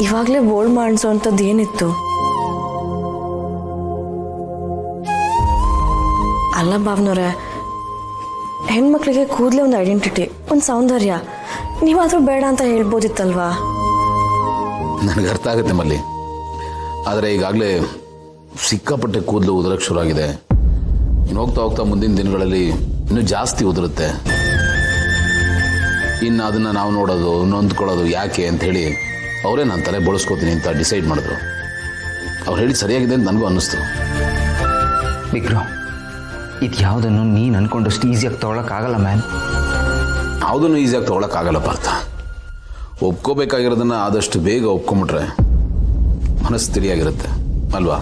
ಇವಾಗಲೇ ಬೋಲ್ಡ್ ಮಾಡಿಸೋ ಅಂಥದ್ದು ಏನಿತ್ತು? ಅಲ್ಲ ಭಾವನವ್ರೆ, ಹೆಣ್ಮಕ್ಳಿಗೆ ಕೂದಲೇ ಒಂದು ಐಡೆಂಟಿಟಿ, ಒಂದು ಸೌಂದರ್ಯ. ನೀವಾದರೂ ಬೇಡ ಅಂತ ಹೇಳ್ಬೋದಿತ್ತಲ್ವಾ? ನನಗೆ ಅರ್ಥ ಆಗುತ್ತೆ ಮಲ್ಲಿ, ಆದರೆ ಈಗಾಗಲೇ ಸಿಕ್ಕಾಪಟ್ಟೆ ಕೂದಲು ಉದುರಕ್ಕೆ ಶುರು ಆಗಿದೆ. ಇನ್ನು ಹೋಗ್ತಾ ಹೋಗ್ತಾ ಮುಂದಿನ ದಿನಗಳಲ್ಲಿ ಇನ್ನೂ ಜಾಸ್ತಿ ಉದುರುತ್ತೆ. ಇನ್ನು ಅದನ್ನು ನಾವು ನೋಡೋದು, ನೊಂದ್ಕೊಳ್ಳೋದು ಯಾಕೆ ಅಂಥೇಳಿ ಅವರೇ ನಾನು ತಲೆ ಬಳಸ್ಕೋತೀನಿ ಅಂತ ಡಿಸೈಡ್ ಮಾಡಿದ್ರು. ಅವ್ರು ಹೇಳಿದ್ದು ಸರಿಯಾಗಿದೆ ಅಂತ ನನಗೂ ಅನ್ನಿಸ್ತು. ವಿಕ್ರಮ್, ಇದು ಯಾವುದನ್ನು ನೀನು ಅನ್ಕೊಂಡಷ್ಟು ಈಸಿಯಾಗಿ ತೊಗೊಳಕ್ಕಾಗಲ್ಲ ಮ್ಯಾನ್. ಯಾವುದನ್ನು ಈಸಿಯಾಗಿ ತೊಗೊಳಕ್ಕಾಗಲ್ಲ ಪಾರ್ಥ. ಒಪ್ಕೋಬೇಕಾಗಿರೋದನ್ನು ಆದಷ್ಟು ಬೇಗ ಒಪ್ಕೊಂಬಿಟ್ರೆ ಮನಸ್ಸು ತಿಳಿಯಾಗಿರುತ್ತೆ ಅಲ್ವಾ?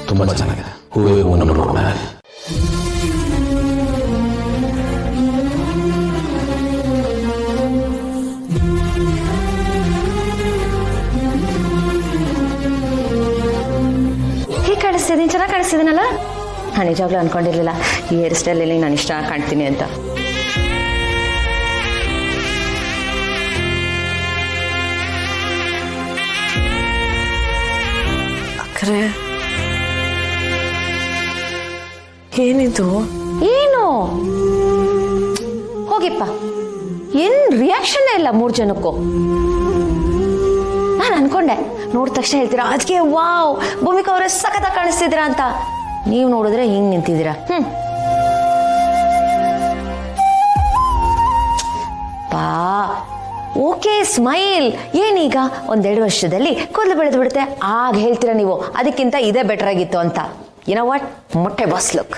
ತುಂಬ ಚೆನ್ನಾಗಿದೆ. ಹೂವೇ ಹೂವನ್ನು ನೋಡೋಣ. ಹೇಗೆ ಕಾಣಿಸ್ತಿದ್ದೀನಿ? ಚೆನ್ನಾಗಿ ಕಾಣಿಸ್ತಿದ್ದೀನಲ್ಲ? ನಾನು ನಿಜವಾಗ್ಲೂ ಅನ್ಕೊಂಡಿರ್ಲಿಲ್ಲ ಈ ಹೇರ್ ಸ್ಟೈಲಲ್ಲಿ ನಾನು ಇಷ್ಟ ಕಾಣ್ತೀನಿ ಅಂತ. ಅಕ್ರೆ, ಏನಿದು? ಏನು ಹೋಗಿಪ್ಪ, ಏನ್ ರಿಯಾಕ್ಷನ್ ಇಲ್ಲ 3 ಜನಕ್ಕೂ. ನಾನು ಅನ್ಕೊಂಡೆ ನೋಡಿದ ತಕ್ಷಣ ಹೇಳ್ತೀರಾ ಅದಕ್ಕೆ ವಾವ್ ಭೂಮಿಕಾ ಅವರೇ ಸಖತ್ತಾಗಿ ಕಾಣಿಸ್ತಿದ್ದೀರಾ ಅಂತ. ನೀವು ನೋಡಿದ್ರೆ ಹಿಂಗ್ ನಿಂತಿದ್ದೀರಾ. ಪಾ ಓಕೆ ಸ್ಮೈಲ್. ಏನೀಗ 1-2 ವರ್ಷದಲ್ಲಿ ಕೂದಲು ಬೆಳೆದು ಬಿಡುತ್ತೆ, ಆಗ ಹೇಳ್ತೀರಾ ನೀವು ಅದಕ್ಕಿಂತ ಇದೇ ಬೆಟರ್ ಆಗಿತ್ತು ಅಂತ. ಯು ನೋ ವಾಟ್, ಮೊಟ್ಟೆ ಬಾಸ್ ಲುಕ್.